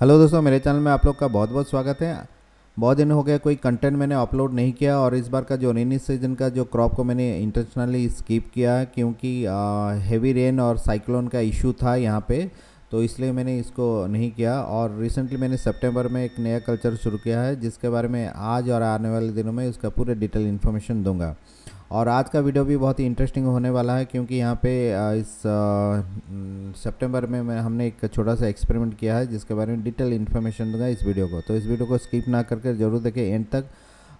Hello दोस्तों, मेरे channel में आप लोग का बहुत बहुत स्वागत है। बहुत दिन हो गया कोई कंटेंट मैंने अपलोड नहीं किया और इस बार का जो रेनी सीजन का जो क्रॉप को मैंने इंटेंशनली स्किप किया है क्योंकि हेवी रेन और साइक्लोन का इशू था यहाँ पे। तो इसलिए मैंने इसको नहीं किया और रिसेंटली मैंने सितंबर में एक नया कल्चर शुरू किया है जिसके बारे में आज और आने वाले दिनों में उसका पूरे डिटेल इन्फॉर्मेशन दूंगा। और आज का वीडियो भी बहुत ही इंटरेस्टिंग होने वाला है क्योंकि यहाँ पे इस सितंबर में हमने एक छोटा सा एक्सपेरिमेंट किया है जिसके बारे में डिटेल इन्फॉर्मेशन दूंगा इस वीडियो को। तो इस वीडियो को स्किप ना करके ज़रूर देखें एंड तक।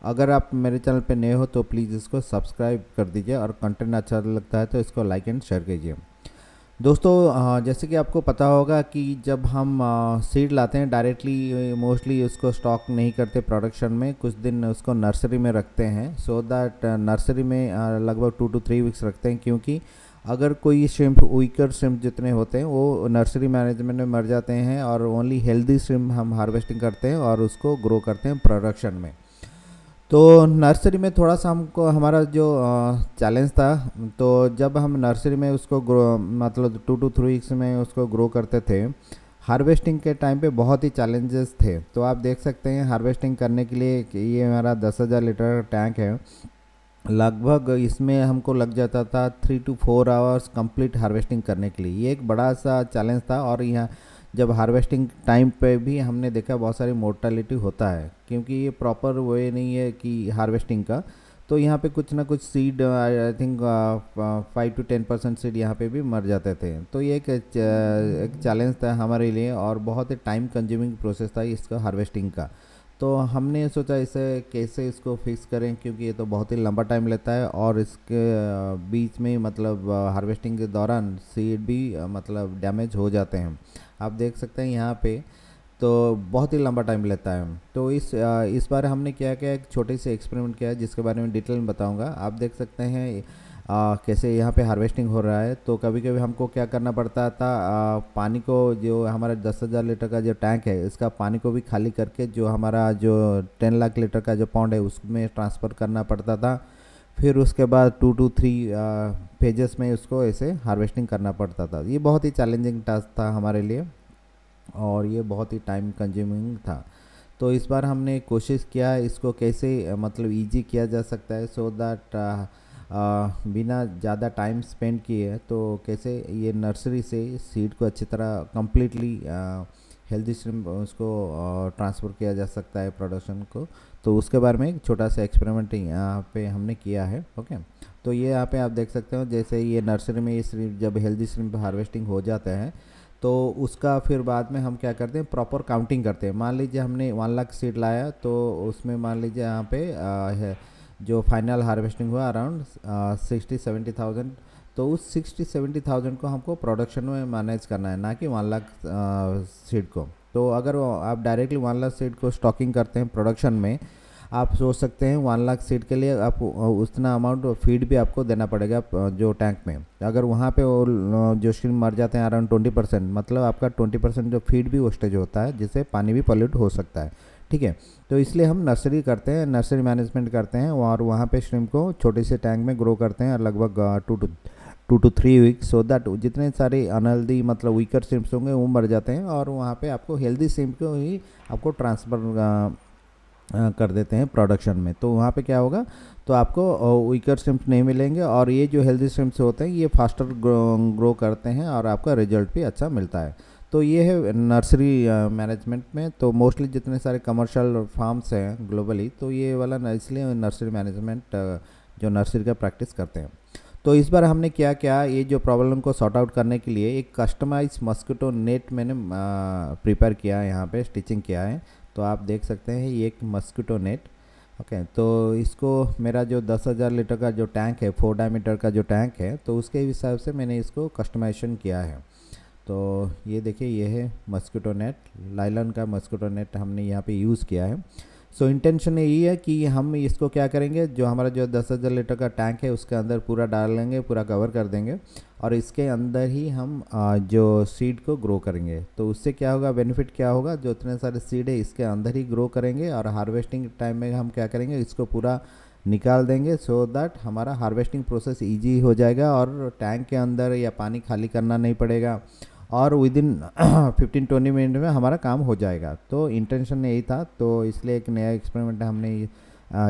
अगर आप मेरे चैनल पे नए हो तो प्लीज़ इसको सब्सक्राइब कर दीजिए और कंटेंट अच्छा लगता है तो इसको लाइक एंड शेयर कीजिए। दोस्तों, जैसे कि आपको पता होगा कि जब हम सीड लाते हैं डायरेक्टली मोस्टली उसको स्टॉक नहीं करते प्रोडक्शन में, कुछ दिन उसको नर्सरी में रखते हैं सो दैट नर्सरी में लगभग 2 to 3 वीक्स रखते हैं क्योंकि अगर कोई श्रिम्प वीकर श्रिम्प जितने होते हैं वो नर्सरी मैनेजमेंट में मर जाते हैं और ओनली हेल्दी श्रिम्प हम हार्वेस्टिंग करते हैं और उसको ग्रो करते हैं प्रोडक्शन में। तो नर्सरी में थोड़ा सा हमको हमारा जो चैलेंज था, तो जब हम नर्सरी में उसको ग्रो मतलब 2 to 3 वीक्स में उसको ग्रो करते थे, हार्वेस्टिंग के टाइम पे बहुत ही चैलेंजेस थे। तो आप देख सकते हैं हार्वेस्टिंग करने के लिए कि ये हमारा 10,000 लीटर टैंक है। लगभग इसमें हमको लग जाता था 3 to 4 आवर्स कंप्लीट हार्वेस्टिंग करने के लिए। ये एक बड़ा सा चैलेंज था और यहाँ जब हार्वेस्टिंग टाइम पे भी हमने देखा बहुत सारी मोर्टालिटी होता है क्योंकि ये प्रॉपर वे नहीं है कि हार्वेस्टिंग का। तो यहाँ पे कुछ ना कुछ seed I think 5 to 10% seed यहाँ पे भी मर जाते थे। तो ये एक चैलेंज था हमारे लिए और बहुत ही टाइम कंज्यूमिंग प्रोसेस था इसका हार्वेस्टिंग का। तो हमने सोचा इसे कैसे इसको फिक्स करें क्योंकि ये तो बहुत ही लंबा टाइम लेता है और इसके बीच में मतलब हार्वेस्टिंग के दौरान सीड भी मतलब डैमेज हो जाते हैं। आप देख सकते हैं यहाँ पे तो बहुत ही लंबा टाइम लेता है। तो इस बार हमने क्या किया, एक छोटे से एक्सपेरिमेंट किया है जिसके बारे में डिटेल में बताऊंगा। आप देख सकते हैं कैसे यहाँ पे हार्वेस्टिंग हो रहा है। तो कभी कभी हमको क्या करना पड़ता था, पानी को जो हमारा 10,000 लीटर का जो टैंक है इसका पानी को भी खाली करके जो हमारा जो 10 लाख लीटर का जो पॉन्ड है उसमें ट्रांसफ़र करना पड़ता था। फिर उसके बाद 2 to 3 पेजेस में उसको ऐसे हार्वेस्टिंग करना पड़ता था। ये बहुत ही चैलेंजिंग टास्क था हमारे लिए और ये बहुत ही टाइम कंज्यूमिंग था। तो इस बार हमने कोशिश किया इसको कैसे मतलब इजी किया जा सकता है सो दैट बिना ज़्यादा टाइम स्पेंड किए तो कैसे ये नर्सरी से सीड को अच्छी तरह कम्प्लीटली हेल्दी स्ट्रीम उसको ट्रांसफ़र किया जा सकता है प्रोडक्शन को। तो उसके बारे में एक छोटा सा एक्सपेरिमेंट यहाँ पे हमने किया है। ओके, तो ये यहाँ पे आप देख सकते हो जैसे ये नर्सरी में ये श्रिम्प जब हेल्दी श्रिम्प हार्वेस्टिंग हो जाता है तो उसका फिर बाद में हम क्या करते हैं, प्रॉपर काउंटिंग करते हैं। मान लीजिए हमने 1 लाख सीड लाया तो उसमें मान लीजिए यहाँ पे जो फाइनल हार्वेस्टिंग हुआ अराउंड 60-70 थाउजेंड। तो उस 60-70 थाउजेंड को हमको प्रोडक्शन में मैनेज करना है, ना कि 1 लाख सीड को। तो अगर आप डायरेक्टली 1 लाख सीड को स्टॉकिंग करते हैं प्रोडक्शन में, आप सोच सकते हैं 1 लाख सीड के लिए आप उतना अमाउंट फीड भी आपको देना पड़ेगा जो टैंक में। अगर वहाँ पे वो जो श्रिम्प मर जाते हैं अराउंड 20%, मतलब आपका 20% जो फीड भी वेस्टेज होता है जिससे पानी भी पॉल्यूट हो सकता है। ठीक है, तो इसलिए हम नर्सरी करते हैं, नर्सरी मैनेजमेंट करते हैं और वहाँ पे श्रिम्प को छोटे से टैंक में ग्रो करते हैं लगभग 2 to 3 वीक्स सो दैट जितने सारे अनहेल्दी मतलब वीकर श्रिम्प्स होंगे वो मर जाते हैं और वहाँ पे आपको हेल्दी श्रिम्प को ही आपको ट्रांसफ़र कर देते हैं प्रोडक्शन में। तो वहाँ पे क्या होगा, तो आपको वीकर श्रिम्प्स नहीं मिलेंगे और ये जो हेल्दी श्रिम्प्स होते हैं ये फास्टर ग्रो करते हैं और आपका रिजल्ट भी अच्छा मिलता है। तो ये है नर्सरी मैनेजमेंट में। तो मोस्टली जितने सारे कमर्शियल फार्म्स हैं ग्लोबली तो ये वाला इसलिए नर्सरी मैनेजमेंट जो नर्सरी का प्रैक्टिस करते हैं। तो इस बार हमने क्या किया, ये जो प्रॉब्लम को सॉर्ट आउट करने के लिए एक कस्टमाइज मस्कीटो नेट मैंने प्रिपेयर किया है, यहाँ पे स्टिचिंग किया है। तो आप देख सकते हैं ये एक मस्कीटो नेट। ओके, तो इसको मेरा जो 10,000 लीटर का जो टैंक है 4 डायमीटर का जो टैंक है तो उसके हिसाब से मैंने इसको कस्टमाइजेशन किया है। तो ये देखिए ये है मस्कीटो नेट, लाइलन का मस्कीटो नेट हमने यहाँ पे यूज़ किया है। सो इंटेंशन यही है कि हम इसको क्या करेंगे, जो हमारा जो 10,000 लीटर का टैंक है उसके अंदर पूरा डाल लेंगे, पूरा कवर कर देंगे और इसके अंदर ही हम जो सीड को ग्रो करेंगे। तो उससे क्या होगा, बेनिफिट क्या होगा, जो इतने सारे सीड है इसके अंदर ही ग्रो करेंगे और हार्वेस्टिंग टाइम में हम क्या करेंगे, इसको पूरा निकाल देंगे सो दैट हमारा हार्वेस्टिंग प्रोसेस ईजी हो जाएगा और टैंक के अंदर या पानी खाली करना नहीं पड़ेगा और विद इन 15-20 मिनट में हमारा काम हो जाएगा। तो इंटेंशन यही था, तो इसलिए एक नया एक्सपेरिमेंट हमने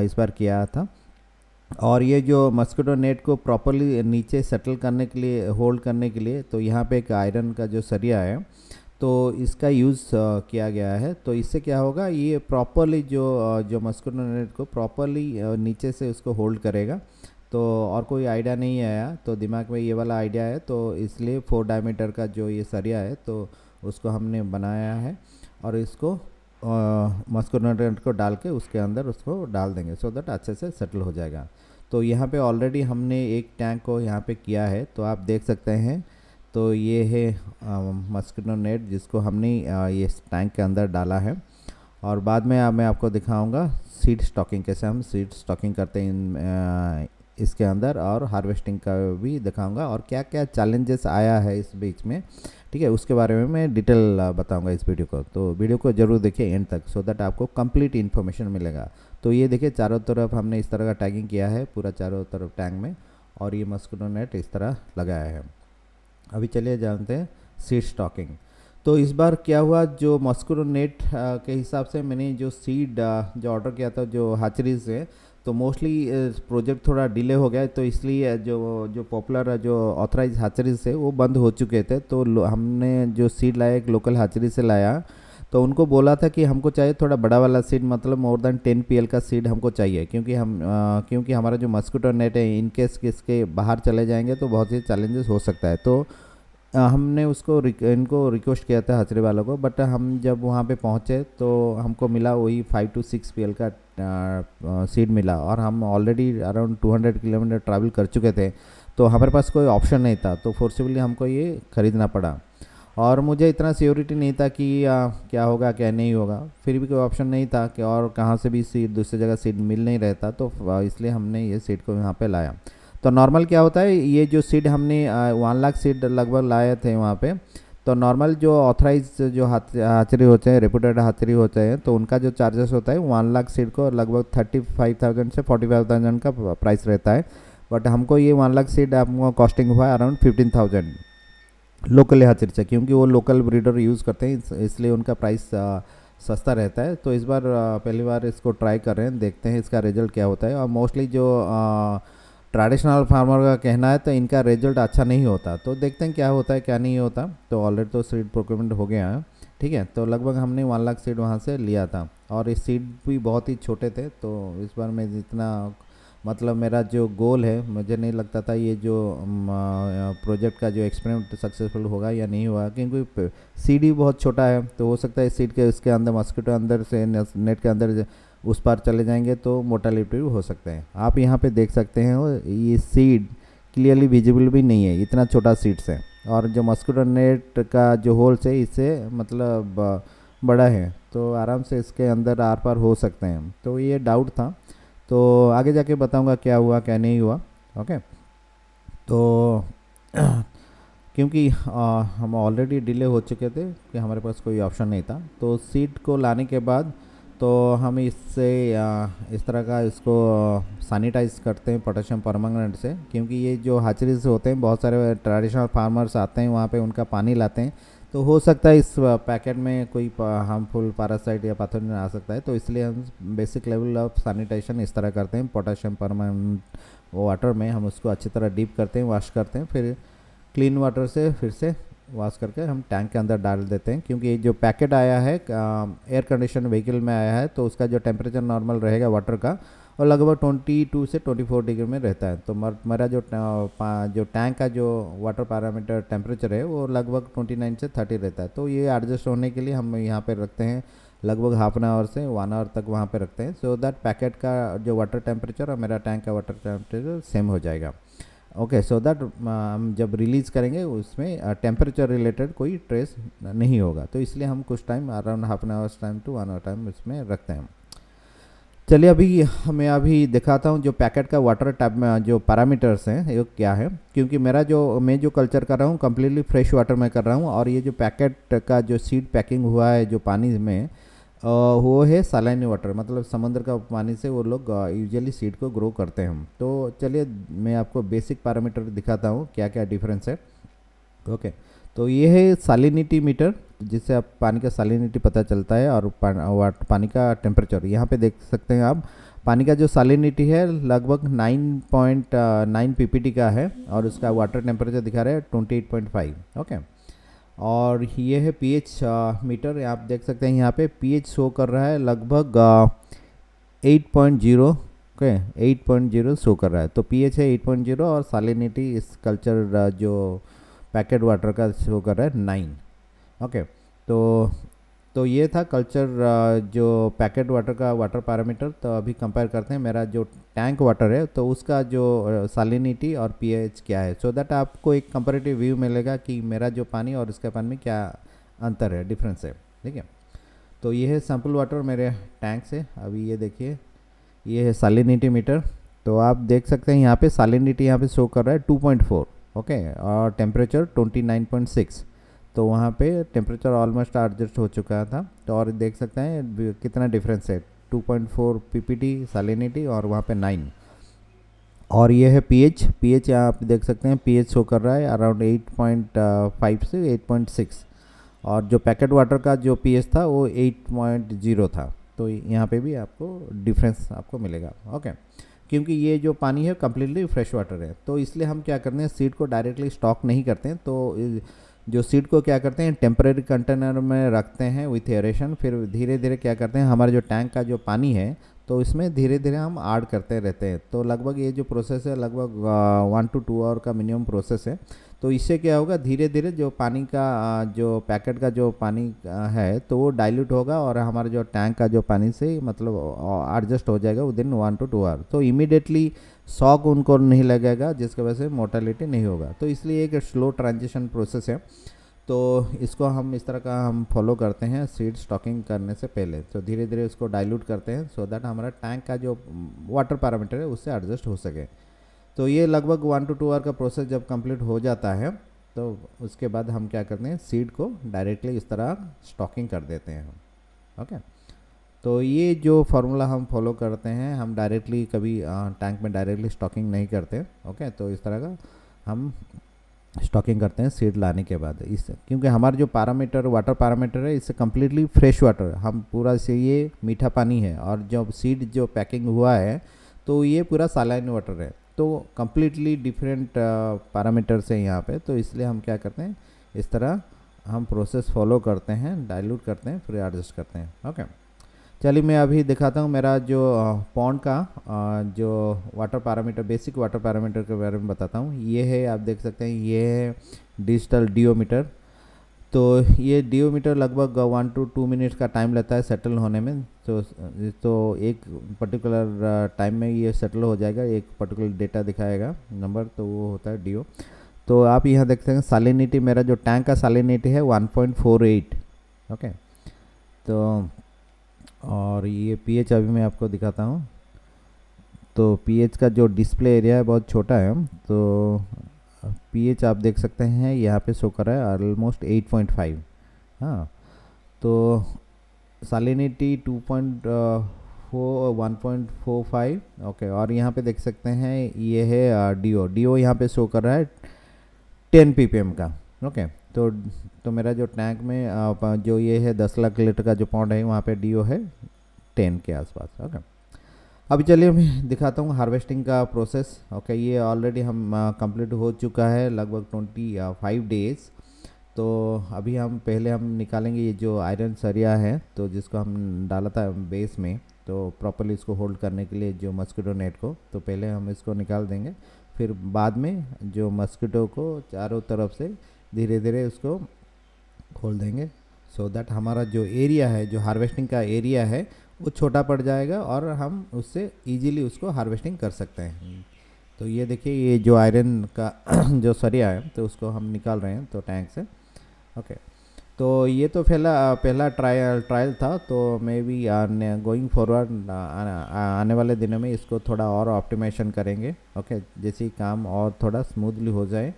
इस बार किया था। और ये जो मस्किटो नेट को प्रॉपरली नीचे सेटल करने के लिए, होल्ड करने के लिए, तो यहाँ पे एक आयरन का जो सरिया है तो इसका यूज़ किया गया है। तो इससे क्या होगा, ये प्रॉपरली जो मस्किटो नेट को प्रॉपरली नीचे से उसको होल्ड करेगा। तो और कोई आइडिया नहीं आया, तो दिमाग में ये वाला आइडिया है, तो इसलिए 4 डायमीटर का जो ये सरिया है तो उसको हमने बनाया है और इसको मस्किटो नेट को डाल के उसके अंदर उसको डाल देंगे, सो दैट अच्छे से सेटल हो जाएगा। तो यहाँ पे ऑलरेडी हमने एक टैंक को यहाँ पे किया है, तो आप देख सकते हैं। तो ये है मस्किटो नेट जिसको हमने ये टैंक के अंदर डाला है। और बाद में मैं आपको दिखाऊंगा सीड स्टॉकिंग, कैसे हम सीड स्टॉकिंग करते हैं इसके अंदर, और हार्वेस्टिंग का भी दिखाऊंगा, और क्या क्या चैलेंजेस आया है इस बीच में, ठीक है, उसके बारे में मैं डिटेल बताऊंगा इस वीडियो को। तो वीडियो को ज़रूर देखिए एंड तक, सो दैट आपको कंप्लीट इन्फॉर्मेशन मिलेगा। तो ये देखिए चारों तरफ हमने इस तरह का टैगिंग किया है, पूरा चारों तरफ टैंक में, और ये मस्किटो नेट इस तरह लगाया है। अभी चलिए जानते हैं सीड स्टॉकिंग। तो इस बार क्या हुआ, जो मस्किटो नेट के हिसाब से मैंने जो सीड जो ऑर्डर किया था जो हाचरी से, तो मोस्टली प्रोजेक्ट थोड़ा डिले हो गया, तो इसलिए जो पॉपुलर जो ऑथराइज हाचरी से वो बंद हो चुके थे। तो हमने जो सीड लाया एक लोकल हाचरी से लाया, तो उनको बोला था कि हमको चाहिए थोड़ा बड़ा वाला सीड, मतलब मोर देन 10 PL का सीड हमको चाहिए, क्योंकि हमारा जो मस्किटो नेट है इन केस इसके बाहर चले जाएंगे तो बहुत से चैलेंजेस हो सकता है। तो हमने इनको रिक्वेस्ट किया था हाचरी वालों को, बट हम जब वहाँ पे पहुँचे तो हमको मिला वही 5 to 6 PL का सीड मिला, और हम ऑलरेडी अराउंड 200 किलोमीटर ट्रैवल कर चुके थे, तो हमारे पास कोई ऑप्शन नहीं था, तो फोर्सिबली हमको ये ख़रीदना पड़ा। और मुझे इतना सियोरिटी नहीं था कि क्या होगा क्या नहीं होगा, फिर भी कोई ऑप्शन नहीं था कि और कहाँ से भी सीड दूसरी जगह सीड मिल नहीं रहता, तो इसलिए हमने ये सीड को यहाँ पे लाया। तो नॉर्मल क्या होता है, ये जो सीड हमने 1 लाख सीड लगभग लाए थे वहाँ पे। तो नॉर्मल जो ऑथराइज जो हाचरी होते हैं, रेपुटेड हाचरी होते हैं, तो उनका जो चार्जेस होता है 1 लाख सीड को लगभग 35,000 से 45,000 का प्राइस रहता है। बट हमको ये 1 लाख सीड आपको कॉस्टिंग हुआ है अराउंड 15,000 लोकल हाचरी से, क्योंकि वो लोकल ब्रीडर यूज़ करते हैं, इसलिए उनका प्राइस सस्ता रहता है। तो इस बार पहली बार इसको ट्राई कर रहे हैं, देखते हैं इसका रिजल्ट क्या होता है। और मोस्टली जो ट्रेडिशनल फार्मर का कहना है तो इनका रिजल्ट अच्छा नहीं होता, तो देखते हैं क्या होता है क्या नहीं होता। तो ऑलरेडी तो सीड प्रोक्योरमेंट हो गया है, ठीक है। तो लगभग हमने 1 लाख सीड वहाँ से लिया था, और ये सीड भी बहुत ही छोटे थे। तो इस बार मैं जितना, मतलब मेरा जो गोल है, मुझे नहीं लगता था ये जो प्रोजेक्ट का जो एक्सपेरिमेंट सक्सेसफुल होगा या नहीं होगा, क्योंकि सीड ही बहुत छोटा है। तो हो सकता है सीड के इसके अंदर मस्किटो अंदर से नेट के अंदर उस पार चले जाएंगे तो मोर्टेलिटी भी हो सकते हैं। आप यहाँ पे देख सकते हैं ये सीड क्लियरली विजिबल भी नहीं है, इतना छोटा सीड्स है। और जो मस्किटो नेट का जो होल्स है इससे मतलब बड़ा है, तो आराम से इसके अंदर आर पार हो सकते हैं। तो ये डाउट था, तो आगे जाके बताऊंगा क्या हुआ क्या नहीं हुआ, ओके। तो क्योंकि हम ऑलरेडी डिले हो चुके थे कि हमारे पास कोई ऑप्शन नहीं था, तो सीड को लाने के बाद तो हम इससे इस तरह का इसको सैनिटाइज करते हैं पोटेशियम परमंगनेट से, क्योंकि ये जो हाचरीज होते हैं बहुत सारे ट्रेडिशनल फार्मर्स आते हैं वहाँ पे, उनका पानी लाते हैं, तो हो सकता है इस पैकेट में कोई हार्मफुल पैरासाइट या पैथोजन आ सकता है। तो इसलिए हम बेसिक लेवल ऑफ सैनिटाइजेशन इस तरह करते हैं, पोटेशियम परमानेंट वाटर में हम उसको अच्छी तरह डीप करते हैं, वॉश करते हैं, फिर क्लीन वाटर से फिर से वॉश करके हम टैंक के अंदर डाल देते हैं। क्योंकि जो पैकेट आया है एयर कंडीशन व्हीकल में आया है, तो उसका जो टेम्परेचर नॉर्मल रहेगा वाटर का, और लगभग 22 से 24 डिग्री में रहता है। तो मेरा जो टैंक का जो वाटर पैरामीटर टेम्परेचर है वो लगभग 29 से 30 रहता है। तो ये एडजस्ट होने के लिए हम यहाँ पे रखते हैं लगभग हाफ एन आवर से 1 आवर तक वहाँ पे रखते हैं, सो दैट पैकेट का जो वाटर टेम्परेचर और मेरा टैंक का वाटर टेम्परेचर सेम हो जाएगा, ओके। सो दैट हम जब रिलीज़ करेंगे उसमें टेम्परेचर रिलेटेड कोई ट्रेस नहीं होगा। तो इसलिए हम कुछ time around half an hours time to 1 hour time इसमें रखते हैं। चलिए मैं अभी दिखाता हूँ जो पैकेट का वाटर टैप में जो पैरामीटर्स हैं ये क्या है, क्योंकि मैं जो कल्चर कर रहा हूँ कम्प्लीटली फ्रेश वाटर में कर रहा हूँ, और ये जो पैकेट का जो सीड पैकिंग हुआ है जो पानी में वो है सलाइन वाटर, मतलब समंदर का पानी से वो लोग यूजुअली सीड को ग्रो करते हैं। तो चलिए मैं आपको बेसिक पैरामीटर दिखाता हूँ क्या क्या डिफरेंस है, ओके। तो ये है सालिनिटी मीटर, जिससे आप पानी का सालिनिटी पता चलता है, और पानी का टेम्परेचर। यहाँ पे देख सकते हैं आप, पानी का जो सालिनिटी है लगभग 9.9 पीपीटी का है, और उसका वाटर टेम्परेचर दिखा रहा है 28.5। ओके, और ये है पीएच मीटर। आप देख सकते हैं यहाँ पे पीएच शो कर रहा है लगभग 8.0। ओके, 8.0 शो कर रहा है, तो पीएच है 8.0, और सालिनिटी इस कल्चर जो पैकेट वाटर का शो कर रहा है 9। ओके, तो ये था कल्चर जो पैकेट वाटर का वाटर पैरामीटर। तो अभी कंपेयर करते हैं मेरा जो टैंक वाटर है, तो उसका जो सालिनिटी और पीएच क्या है, सो दैट आपको एक कंपैरेटिव व्यू मिलेगा कि मेरा जो पानी और इसके पानी में क्या अंतर है, डिफरेंस है। ठीक है, तो ये है सैम्पल वाटर मेरे टैंक से। अभी ये देखिए, ये है सालिनिटी मीटर। तो आप देख सकते हैं यहाँ पे सालिनिटी यहाँ पे शो कर रहा है 2.4। ओके, और टेम्परेचर 29.6। तो वहाँ पे टेम्परेचर ऑलमोस्ट एडजस्ट हो चुका था। तो और देख सकते हैं कितना डिफरेंस है, 2.4 पीपीटी सालिनिटी और वहाँ पे 9। और ये है पीएच आप देख सकते हैं, पीएच शो कर रहा है अराउंड 8.5 से 8.6। और जो पैकेट वाटर का जो पीएच था वो 8.0 था। तो यहाँ पे भी आपको डिफरेंस आपको मिलेगा। ओके, क्योंकि ये जो पानी है कम्प्लीटली फ्रेश वाटर है, तो इसलिए हम क्या करते हैं, सीड को डायरेक्टली स्टॉक नहीं करते हैं। तो जो सीड को क्या करते हैं, टेम्परेरी कंटेनर में रखते हैं विथ एरेशन। फिर धीरे धीरे क्या करते हैं, हमारे जो टैंक का जो पानी है, तो इसमें धीरे धीरे हम ऐड करते रहते हैं। तो लगभग ये जो प्रोसेस है लगभग 1 to 2 आवर का मिनिमम प्रोसेस है। तो इससे क्या होगा, धीरे धीरे जो पानी का जो पैकेट का जो पानी है, तो वो डाइल्यूट होगा, और हमारे जो टैंक का जो पानी से मतलब एडजस्ट हो जाएगा विदिन 1 to 2 आवर। तो इमीडिएटली शॉक उनको नहीं लगेगा, जिसकी वजह से मोर्टेलिटी नहीं होगा। तो इसलिए एक स्लो ट्रांजिशन प्रोसेस है। तो इसको हम इस तरह का हम फॉलो करते हैं सीड स्टॉकिंग करने से पहले। तो धीरे धीरे उसको डाइल्यूट करते हैं, सो दैट हमारा टैंक का जो वाटर पैरामीटर है उससे एडजस्ट हो सके। तो ये लगभग 1 to 2 आवर का प्रोसेस जब कंप्लीट हो जाता है, तो उसके बाद हम क्या करते हैं, सीड को डायरेक्टली इस तरह स्टॉकिंग कर देते हैं हम। ओके, तो ये जो फार्मूला हम फॉलो करते हैं, हम डायरेक्टली कभी टैंक में डायरेक्टली स्टॉकिंग नहीं करते। ओके, तो इस तरह का हम स्टॉकिंग करते हैं सीड लाने के बाद। इस क्योंकि हमारा जो पैरामीटर वाटर पैरामीटर है, इससे कम्प्लीटली फ्रेश वाटर, हम पूरा से ये मीठा पानी है, और जब सीड जो पैकिंग हुआ है तो ये पूरा सालाइन वाटर है। तो कम्प्लीटली डिफरेंट पैरामीटर्स हैं यहाँ पे। तो इसलिए हम क्या करते हैं, इस तरह हम प्रोसेस फॉलो करते हैं, डाइल्यूट करते हैं, फिर एडजस्ट करते हैं। ओके, चलिए मैं अभी दिखाता हूँ मेरा जो पॉन्ड का जो water parameter, basic water parameter के बारे में बताता हूँ। ये है, आप देख सकते हैं, ये है डिजिटल डियोमीटर। तो ये डियोमीटर लगभग 1 to 2 मिनट्स का टाइम लेता है सेटल होने में। तो एक पर्टिकुलर टाइम में ये सेटल हो जाएगा, एक पर्टिकुलर डेटा दिखाएगा नंबर, तो वो होता है डियो। तो आप यहाँ देख सकते हैं सालिनिटी, मेरा जो टैंक का सालिनिटी है 1.48। ओके, तो और ये पीएच अभी मैं आपको दिखाता हूँ। तो पीएच का जो डिस्प्ले एरिया है बहुत छोटा है, तो पीएच आप देख सकते हैं यहाँ पे शो कर रहा है ऑलमोस्ट 8.5। हाँ, तो सालिनिटी 1.45। ओके, और यहाँ पे देख सकते हैं ये है डीओ यहाँ पे शो कर रहा है 10 ppm का। ओके, तो मेरा जो टैंक में जो ये है 10 लाख लीटर का जो पॉन्ड है, वहाँ पे डीओ है 10 के आसपास। ओके, अभी चलिए मैं दिखाता हूँ हार्वेस्टिंग का प्रोसेस। ओके, ये ऑलरेडी हम कंप्लीट हो चुका है लगभग 25 डेज़। तो अभी हम पहले हम निकालेंगे ये जो आयरन सरिया है, तो जिसको हम डाला था बेस में, तो प्रॉपर्ली इसको होल्ड करने के लिए जो मस्किटो नेट को, तो पहले हम इसको निकाल देंगे। फिर बाद में जो मस्किटो को चारों तरफ से धीरे धीरे उसको खोल देंगे, सो दैट हमारा जो एरिया है, जो हार्वेस्टिंग का एरिया है, वो छोटा पड़ जाएगा, और हम उससे इजीली उसको हार्वेस्टिंग कर सकते हैं। तो ये देखिए, ये जो आयरन का जो सरिया है, तो उसको हम निकाल रहे हैं तो टैंक से। ओके, तो ये तो पहला ट्रायल था। तो मे बी गोइंग फॉरवर्ड आने वाले दिनों में इसको थोड़ा और ऑप्टिमाइजेशन करेंगे। ओके, जैसे ही काम और थोड़ा स्मूथली हो जाए।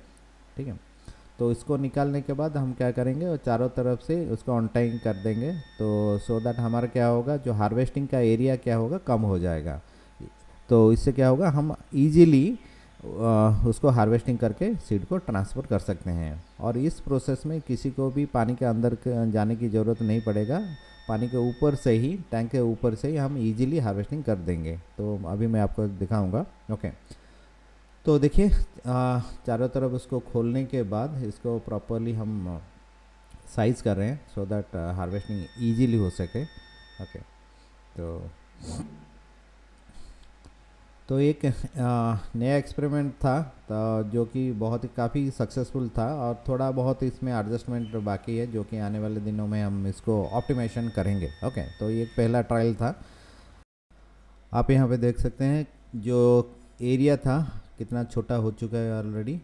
ठीक है, तो इसको निकालने के बाद हम क्या करेंगे, और चारों तरफ से उसको अनटाइंग कर देंगे, तो सो दैट हमारा क्या होगा, जो हार्वेस्टिंग का एरिया क्या होगा, कम हो जाएगा। तो इससे क्या होगा, हम इजीली उसको हार्वेस्टिंग करके सीड को ट्रांसफ़र कर सकते हैं। और इस प्रोसेस में किसी को भी पानी के अंदर जाने की ज़रूरत नहीं पड़ेगा, पानी के ऊपर से ही, टैंक के ऊपर से ही हम इजीली हार्वेस्टिंग कर देंगे। तो अभी मैं आपको दिखाऊंगा। ओके, तो देखिए चारों तरफ उसको खोलने के बाद इसको प्रॉपरली हम साइज़ कर रहे हैं सो दैट हार्वेस्टिंग ईजीली हो सके। ओके, तो एक नया एक्सपेरिमेंट था, तो जो कि बहुत ही काफ़ी सक्सेसफुल था, और थोड़ा बहुत इसमें एडजस्टमेंट बाकी है जो कि आने वाले दिनों में हम इसको ऑप्टिमाइजेशन करेंगे। ओके, तो ये पहला ट्रायल था। आप यहाँ पे देख सकते हैं जो एरिया था कितना छोटा हो चुका है ऑलरेडी।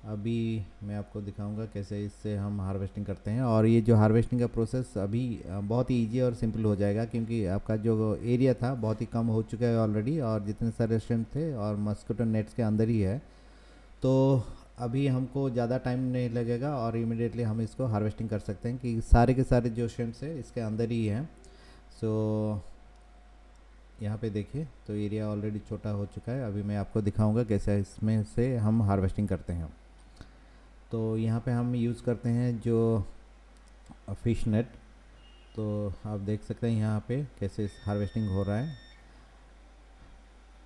अभी मैं आपको दिखाऊंगा कैसे इससे हम हार्वेस्टिंग करते हैं। और ये जो हार्वेस्टिंग का प्रोसेस अभी बहुत ही इजी और सिंपल हो जाएगा, क्योंकि आपका जो एरिया था बहुत ही कम हो चुका है ऑलरेडी, और जितने सारे स्ट्रिम्प थे और मस्किटो नेट्स के अंदर ही है। तो अभी हमको ज़्यादा टाइम नहीं लगेगा और इमिडिएटली हम इसको हार्वेस्टिंग कर सकते हैं, कि सारे के सारे जो स्ट्रिम्प्स है इसके अंदर ही हैं। सो यहाँ पे देखिए, तो एरिया ऑलरेडी छोटा हो चुका है। अभी मैं आपको दिखाऊंगा कैसे इसमें से हम हार्वेस्टिंग करते हैं। तो यहाँ पे हम यूज़ करते हैं जो फिश नेट। तो आप देख सकते हैं यहाँ पे कैसे हार्वेस्टिंग हो रहा है,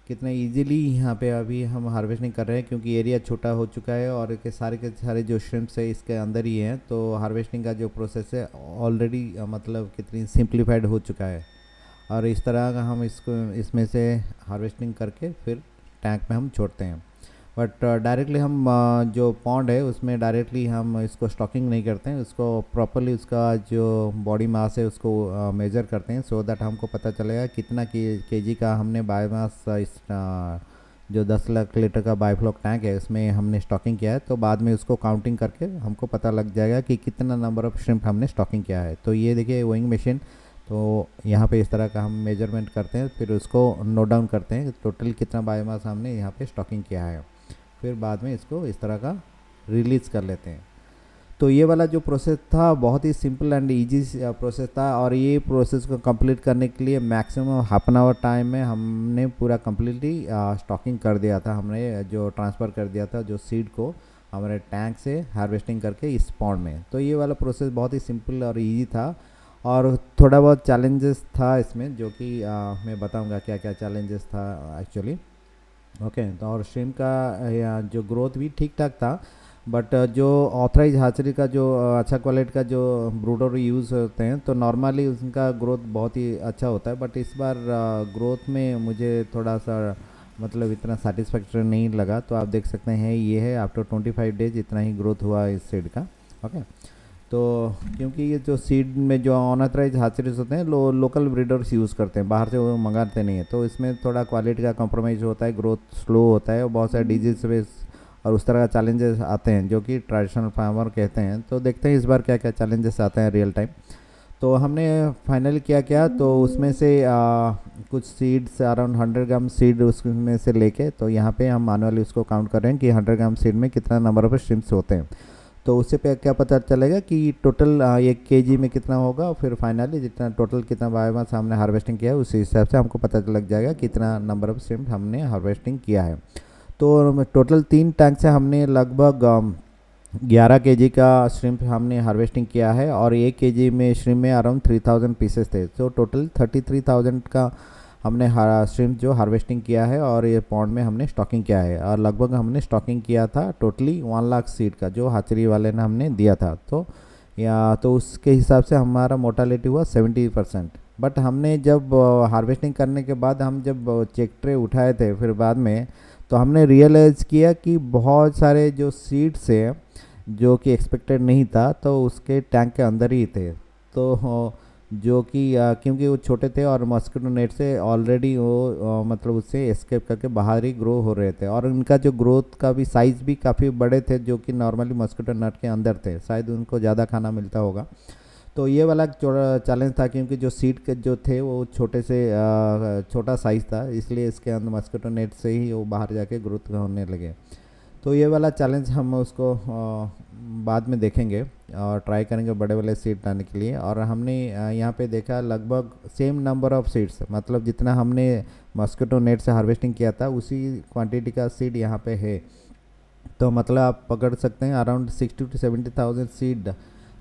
कितना इजीली यहाँ पे अभी हम हार्वेस्टिंग कर रहे हैं, क्योंकि एरिया छोटा हो चुका है और के सारे जो श्रिम्प्स है इसके अंदर ही हैं। तो हार्वेस्टिंग का जो प्रोसेस है ऑलरेडी मतलब कितनी सिंप्लीफाइड हो चुका है। और इस तरह का हम इसको इसमें से हार्वेस्टिंग करके फिर टैंक में हम छोड़ते हैं। बट डायरेक्टली हम जो पॉन्ड है उसमें डायरेक्टली हम इसको स्टॉकिंग नहीं करते हैं, उसको प्रॉपरली उसका जो बॉडी मास है उसको मेज़र करते हैं, सो दैट हमको पता चलेगा कितना केजी का हमने बायोमास इस जो 10 लाख लीटर का बायोफ्लॉक टैंक है उसमें हमने स्टॉकिंग किया है। तो बाद में उसको काउंटिंग करके हमको पता लग जाएगा कि कितना नंबर ऑफ़ श्रिम्प हमने स्टॉकिंग किया है। तो ये देखिए वोइंग मशीन, तो यहाँ पे इस तरह का हम मेजरमेंट करते हैं, फिर उसको नोट डाउन करते हैं टोटल कितना बायोमास हमने यहाँ पे स्टॉकिंग किया है, फिर बाद में इसको इस तरह का रिलीज़ कर लेते हैं। तो ये वाला जो प्रोसेस था बहुत ही सिंपल एंड इजी प्रोसेस था, और ये प्रोसेस को कंप्लीट करने के लिए maximum half an hour time में हमने पूरा कम्प्लीटली स्टॉकिंग कर दिया था। हमने जो ट्रांसफ़र कर दिया था जो सीड को हमारे टैंक से हार्वेस्टिंग करके इस पॉन्ड में। तो ये वाला प्रोसेस बहुत ही सिंपल और ईजी था, और थोड़ा बहुत चैलेंजेस था इसमें, जो कि मैं बताऊंगा क्या क्या चैलेंजेस था एक्चुअली। ओके, तो और श्रिम्प का जो ग्रोथ भी ठीक ठाक था, बट जो ऑथराइज हाचरी का जो अच्छा क्वालिटी का जो ब्रूडर यूज़ होते हैं तो नॉर्मली उनका ग्रोथ बहुत ही अच्छा होता है। बट इस बार ग्रोथ में मुझे थोड़ा सा मतलब इतना सेटिस्फैक्टरी नहीं लगा। तो आप देख सकते हैं ये है आफ्टर 25 डेज इतना ही ग्रोथ हुआ इस सीड का। ओके, तो क्योंकि ये जो सीड में जो अनऑथराइज हाचरीज होते हैं लोकल ब्रीडर्स यूज़ करते हैं, बाहर से वो मंगाते नहीं है, तो इसमें थोड़ा क्वालिटी का कॉम्प्रोमाइज़ होता है, ग्रोथ स्लो होता है और बहुत सारे डिजीज बेस और उस तरह का चैलेंजेस आते हैं जो कि ट्रेडिशनल फार्मर कहते हैं। तो देखते हैं इस बार क्या क्या चैलेंजेस आते हैं रियल टाइम। तो हमने फाइनली क्या किया, तो उसमें से कुछ सीड्स अराउंड 100 ग्राम सीड उसमें से लेके, तो यहाँ पे हम मैनुअली उसको काउंट कर रहे हैं कि 100 ग्राम सीड में कितना नंबर ऑफ श्रिम्प्स होते हैं। तो उससे पे क्या पता चलेगा कि टोटल 1 kg में कितना होगा, फिर फाइनली जितना टोटल कितना बायोमास हमने हार्वेस्टिंग किया है उसी हिसाब से हमको पता लग जाएगा कितना नंबर ऑफ श्रिम्प हमने हार्वेस्टिंग किया है। तो टोटल 3 टैंक से हमने लगभग 11 kg का श्रिम्प हमने हार्वेस्टिंग किया है, और 1 kg में श्रिम्प में अराउंड 3000 पीसेस थे। तो टोटल 33,000 का हमने श्रिम्प जो हार्वेस्टिंग किया है, और ये पॉन्ड में हमने स्टॉकिंग किया है। और लगभग हमने स्टॉकिंग किया था टोटली 1 लाख सीड का जो हाचरी वाले ने हमने दिया था। तो उसके हिसाब से हमारा मोर्टालिटी हुआ 70%। बट हमने जब हार्वेस्टिंग करने के बाद हम जब चेक ट्रे उठाए थे फिर बाद में, तो हमने रियलाइज़ किया कि बहुत सारे जो सीड्स हैं जो कि एक्सपेक्टेड नहीं था, तो उसके टैंक के अंदर ही थे। तो जो कि क्योंकि वो छोटे थे और मस्किटो नेट से ऑलरेडी वो मतलब उससे एस्केप करके बाहर ही ग्रो हो रहे थे, और उनका जो ग्रोथ का भी साइज़ भी काफ़ी बड़े थे जो कि नॉर्मली मस्किटो नेट के अंदर थे, शायद उनको ज़्यादा खाना मिलता होगा। तो ये वाला चैलेंज था, क्योंकि जो सीड के जो थे वो छोटे से छोटा साइज़ था, इसलिए इसके अंदर मस्किटो नेट से ही वो बाहर जाके ग्रोथ होने लगे। तो ये वाला चैलेंज हम उसको बाद में देखेंगे और ट्राई करेंगे बड़े वाले सीड लाने के लिए। और हमने यहाँ पे देखा लगभग सेम नंबर ऑफ सीड्स, मतलब जितना हमने मस्कीटो नेट से हार्वेस्टिंग किया था उसी क्वांटिटी का सीड यहाँ पे है। तो मतलब आप पकड़ सकते हैं अराउंड 60,000 to 70,000 सीड।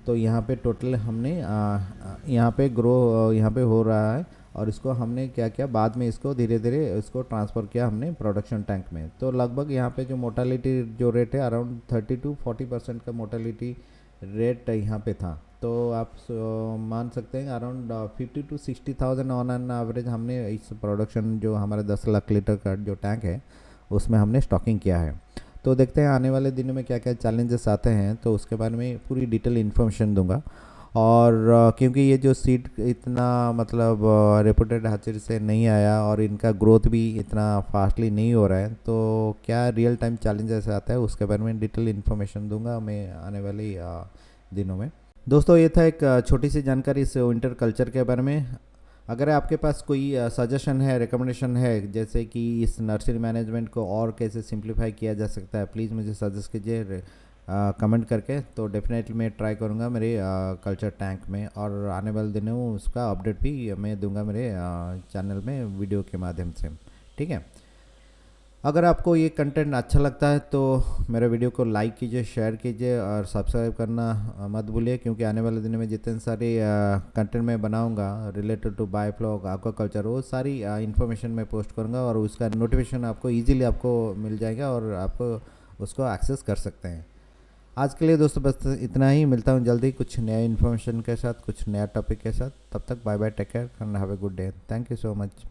तो यहाँ पे टोटल हमने यहाँ पे ग्रो यहाँ पे हो रहा है। और इसको हमने क्या किया, बाद में इसको धीरे धीरे इसको ट्रांसफ़र किया हमने प्रोडक्शन टैंक में। तो लगभग यहाँ पे जो मोर्टालिटी जो रेट है अराउंड 30 to 40% का मोर्टालिटी रेट यहाँ पे था। तो आप मान सकते हैं around 50 to 60,000 on an average हमने इस प्रोडक्शन जो हमारे 10 लाख लीटर का जो टैंक है उसमें हमने स्टॉकिंग किया है। तो देखते हैं आने वाले दिनों में क्या क्या चैलेंजेस आते हैं, तो उसके बारे में पूरी डिटेल इन्फॉर्मेशन दूंगा। और क्योंकि ये जो सीड इतना मतलब रेपुटेड हैचरी से नहीं आया और इनका ग्रोथ भी इतना फास्टली नहीं हो रहा है, तो क्या रियल टाइम चैलेंजेस आता है उसके बारे में डिटेल इन्फॉर्मेशन दूंगा मैं आने वाली दिनों में। दोस्तों ये था एक छोटी सी जानकारी इस विंटर कल्चर के बारे में। अगर आपके पास कोई सजेशन है, रिकमेंडेशन है, जैसे कि इस नर्सरी मैनेजमेंट को और कैसे सिंप्लीफाई किया जा सकता है, प्लीज़ मुझे सजेस्ट कीजिए कमेंट करके। तो डेफिनेटली मैं ट्राई करूँगा मेरे कल्चर टैंक में, और आने वाले दिनों में उसका अपडेट भी मैं दूंगा मेरे चैनल में वीडियो के माध्यम से। ठीक है, अगर आपको ये कंटेंट अच्छा लगता है तो मेरे वीडियो को लाइक कीजिए, शेयर कीजिए और सब्सक्राइब करना मत भूलिए, क्योंकि आने वाले दिनों में जितने सारे कंटेंट मैं बनाऊंगा रिलेटेड टू बायोफ्लॉक एक्वाकल्चर वो सारी इन्फॉर्मेशन मैं पोस्ट करूंगा और उसका नोटिफिकेशन आपको इजीली आपको मिल जाएगा और आपको उसको एक्सेस कर सकते हैं। आज के लिए दोस्तों बस इतना ही, मिलता हूँ जल्दी कुछ नया इन्फॉर्मेशन के साथ, कुछ नया टॉपिक के साथ। तब तक bye bye, take care and have a good day. Thank you so much.